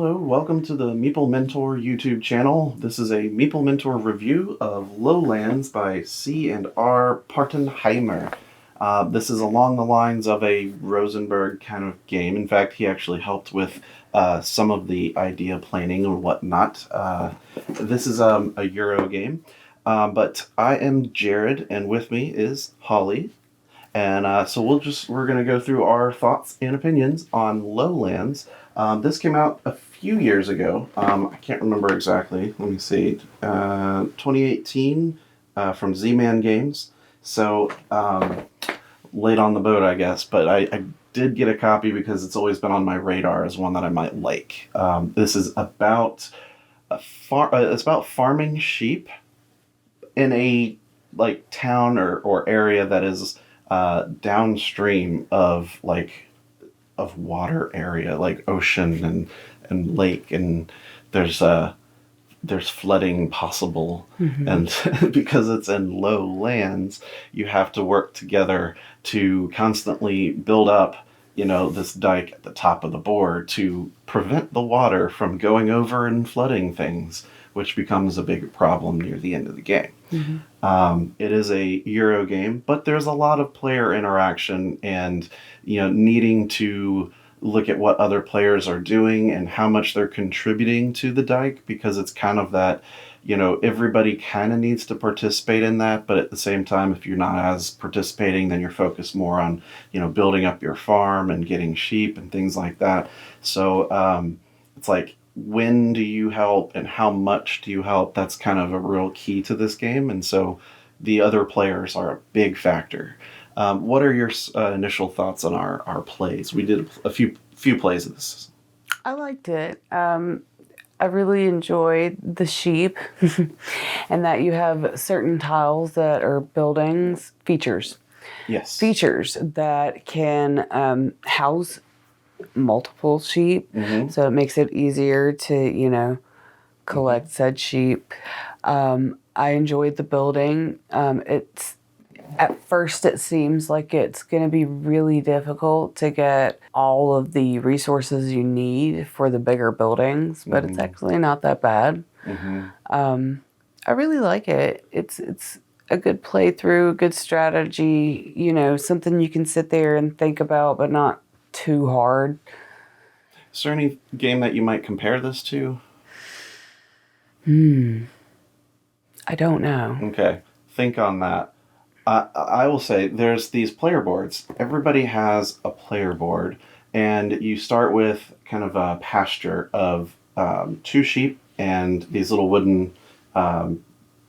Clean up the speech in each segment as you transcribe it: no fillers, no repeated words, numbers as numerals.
Hello, welcome to the Meeple Mentor YouTube channel. This is a Meeple Mentor review of LowLands by C&R Partenheimer. This is along the lines of a Rosenberg kind of game. In fact, he actually helped with some of the idea planning or whatnot. This is a Euro game, but I am Jared, and with me is Holly. And so we're going to go through our thoughts and opinions on LowLands. This came out a few years ago. I can't remember exactly. Let me see. 2018 from Z-Man Games. So late on the boat, I guess. But I did get a copy because it's always been on my radar as one that I might like. This is about it's about farming sheep in a town or area that is downstream of water area, like ocean and lake, and there's flooding possible. Mm-hmm. And because it's in low lands, you have to work together to constantly build up this dike at the top of the board to prevent the water from going over and flooding things, which becomes a big problem near the end of the game. Mm-hmm. It is a Euro game, but there's a lot of player interaction and needing to look at what other players are doing and how much they're contributing to the dike, because it's kind of that everybody kind of needs to participate in that, but at the same time, if you're not as participating, then you're focused more on building up your farm and getting sheep and things like that. So it's like, when do you help and how much do you help? That's kind of a real key to this game, and so the other players are a big factor. What are your initial thoughts on our plays? We did a few plays of this. I liked it. I really enjoyed the sheep and that you have certain tiles that are buildings, features. Yes. Features that can house multiple sheep. Mm-hmm. So it makes it easier to, collect said sheep. I enjoyed the building. At first it seems like it's going to be really difficult to get all of the resources you need for the bigger buildings, but It's actually not that bad. Mm-hmm. I really like it. It's a good playthrough, good strategy, something you can sit there and think about, but not too hard. Is there any game that you might compare this to? I don't know. Okay, think on that. I will say there's these player boards. Everybody has a player board, and you start with kind of a pasture of 2 sheep and these little wooden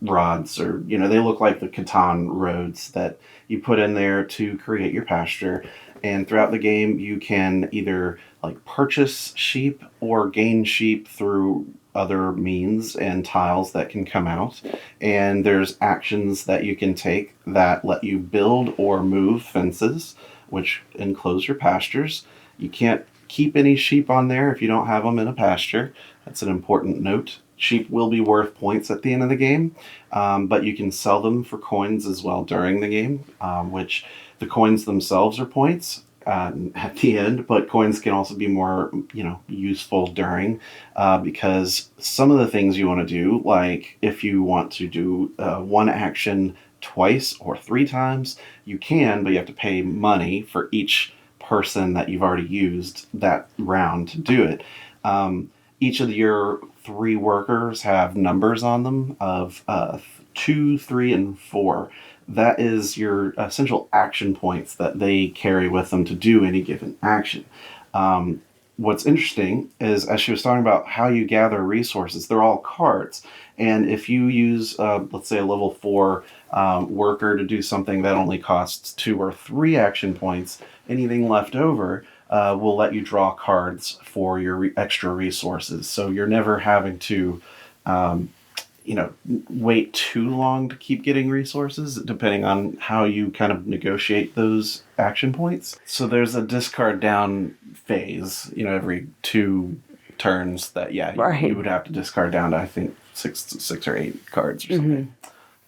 rods, or they look like the Catan roads that you put in there to create your pasture. And throughout the game, you can either purchase sheep or gain sheep through other means and tiles that can come out. And there's actions that you can take that let you build or move fences, which enclose your pastures. You can't keep any sheep on there if you don't have them in a pasture. That's an important note. Sheep will be worth points at the end of the game, but you can sell them for coins as well during the game, which the coins themselves are points at the end, but coins can also be more, useful during, because some of the things you want to do, like if you want to do one action twice or 3 times, you can, but you have to pay money for each person that you've already used that round to do it. Each of your 3 workers have numbers on them of 2, 3, and 4. That is your essential action points that they carry with them to do any given action. What's interesting is, as she was talking about how you gather resources, they're all cards. And if you use, let's say, a level 4 worker to do something that only costs 2 or 3 action points, anything left over will let you draw cards for your extra resources. So you're never having to wait too long to keep getting resources, depending on how you kind of negotiate those action points. So there's a discard down phase, every 2 turns that, right. you would have to discard down to, I think, 6 or 8 cards or something.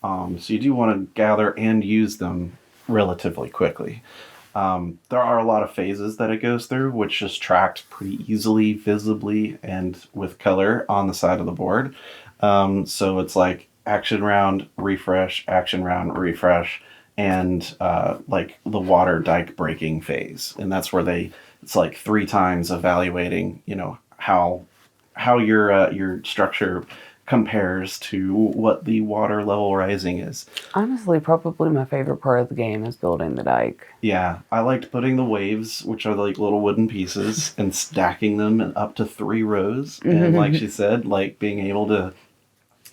Mm-hmm. So you do want to gather and use them relatively quickly. There are a lot of phases that it goes through, which is tracked pretty easily, visibly, and with color on the side of the board. So it's like action round, refresh, action round, refresh, and like the water dike breaking phase. And that's where it's like 3 times evaluating, how your structure compares to what the water level rising is. Honestly, probably my favorite part of the game is building the dike. Yeah, I liked putting the waves, which are like little wooden pieces, and stacking them in up to 3 rows. And like she said, like being able to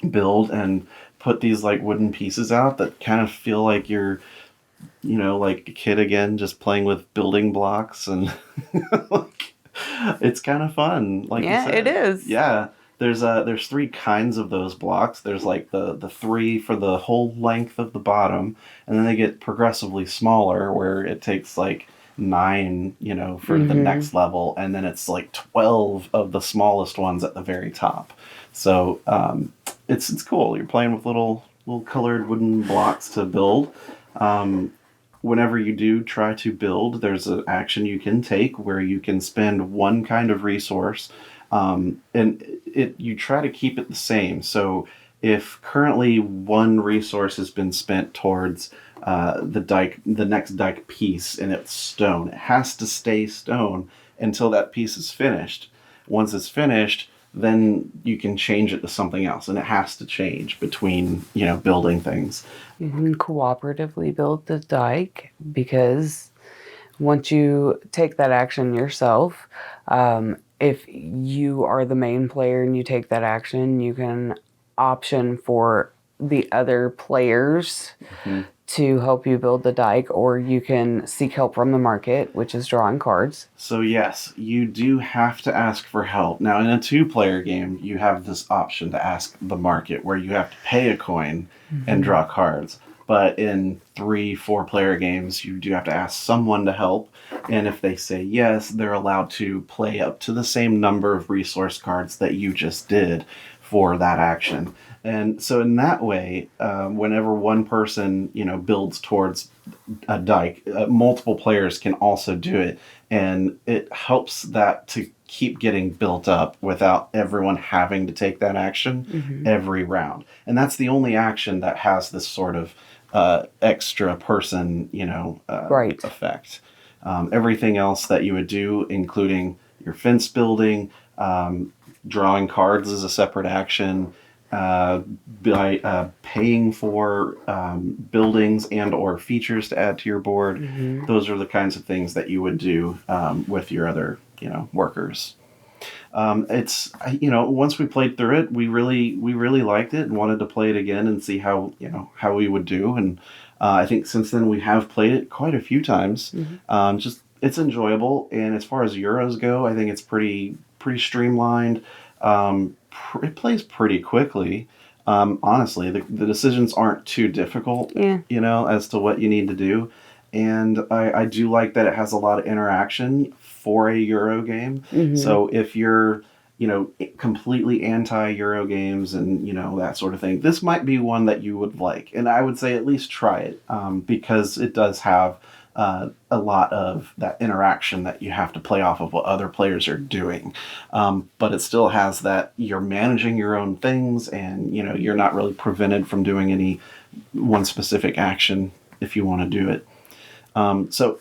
build and put these like wooden pieces out that kind of feel like you're, like a kid again, just playing with building blocks and like it's kind of fun. Like you Yeah, said, it is. yeah. There's 3 kinds of those blocks. There's like the 3 for the whole length of the bottom, and then they get progressively smaller, where it takes like 9, for the next level, and then it's like 12 of the smallest ones at the very top. So it's cool. You're playing with little colored wooden blocks to build. Whenever you do try to build, there's an action you can take where you can spend one kind of resource, and you try to keep it the same. So if currently one resource has been spent towards the next dike piece, and it's stone, it has to stay stone until that piece is finished. Once it's finished, then you can change it to something else, and it has to change between building things. You can cooperatively build the dike because once you take that action yourself, if you are the main player and you take that action, you can option for the other players to help you build the dike, or you can seek help from the market, which is drawing cards. So yes, you do have to ask for help. Now in a 2-player game, you have this option to ask the market, where you have to pay a coin and draw cards. But in 3-4-player games, you do have to ask someone to help. And if they say yes, they're allowed to play up to the same number of resource cards that you just did for that action. And so in that way, whenever one person, builds towards a dike, multiple players can also do it. And it helps that to keep getting built up without everyone having to take that action every round. And that's the only action that has this sort of extra person, Right. effect. Everything else that you would do, including your fence building, drawing cards is a separate action, by paying for buildings and or features to add to your board. Those are the kinds of things that you would do with your other workers. It's once we played through it, we really liked it and wanted to play it again and see how we would do. And I think since then we have played it quite a few times. Just it's enjoyable, and as far as Euros go, I think it's pretty streamlined. It plays pretty quickly. Honestly, the decisions aren't too difficult. As to what you need to do. And I do like that it has a lot of interaction for a Euro game. So if you're, completely anti-Euro games and, that sort of thing, this might be one that you would like. And I would say at least try it, because it does have a lot of that interaction that you have to play off of what other players are doing. But it still has that you're managing your own things, and, you're not really prevented from doing any one specific action if you want to do it. So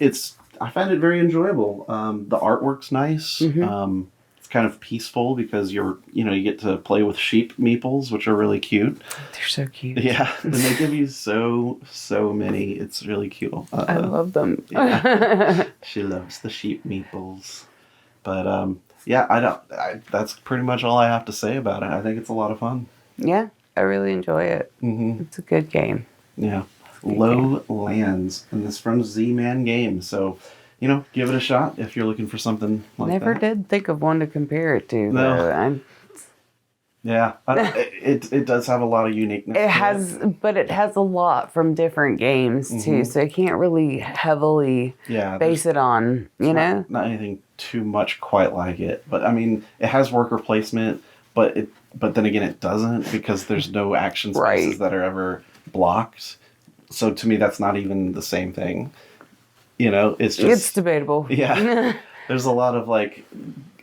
I find it very enjoyable. The artwork's nice. It's kind of peaceful because you get to play with sheep meeples, which are really cute. They're so cute. Yeah, and they give you so many. It's really cute. I love them. Yeah. She loves the sheep meeples. But yeah, that's pretty much all I have to say about it. I think it's a lot of fun. Yeah, I really enjoy it. It's a good game. Yeah. LowLands, and this from Z-Man Games. So, give it a shot if you're looking for something like Never that. did think of one to compare it to. No. Though. Yeah, it does have a lot of uniqueness. But it has a lot from different games too, so you can't really heavily base it on, Not anything too much quite like it. But I mean, it has worker placement, but then again, it doesn't, because there's no action spaces that are ever blocked. So to me, that's not even the same thing. You know, it's just It's debatable. Yeah, there's a lot of like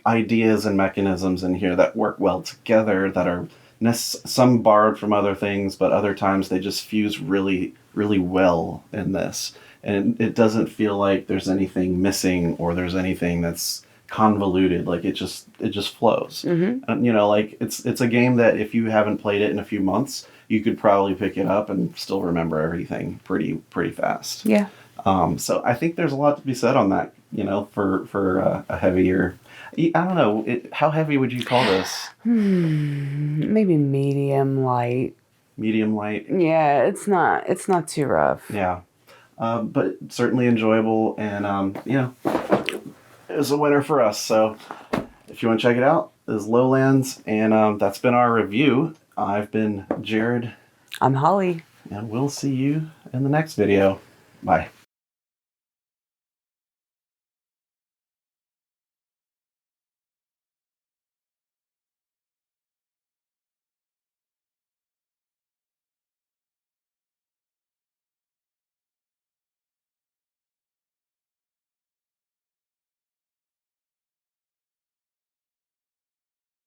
ideas and mechanisms in here that work well together that are some borrowed from other things, but other times they just fuse really, really well in this. And it doesn't feel like there's anything missing or there's anything that's convoluted. Like it just flows. And, you know, like it's a game that if you haven't played it in a few months, you could probably pick it up and still remember everything pretty fast. Yeah. So I think there's a lot to be said on that, you know, for a heavier. I don't know. How heavy would you call this? Maybe medium light. Medium light. Yeah, it's not too rough. Yeah, but certainly enjoyable, and you know, it was a winner for us. So if you want to check it out, this is LowLands, and that's been our review. I've been Jared. I'm Holly. And we'll see you in the next video. Bye.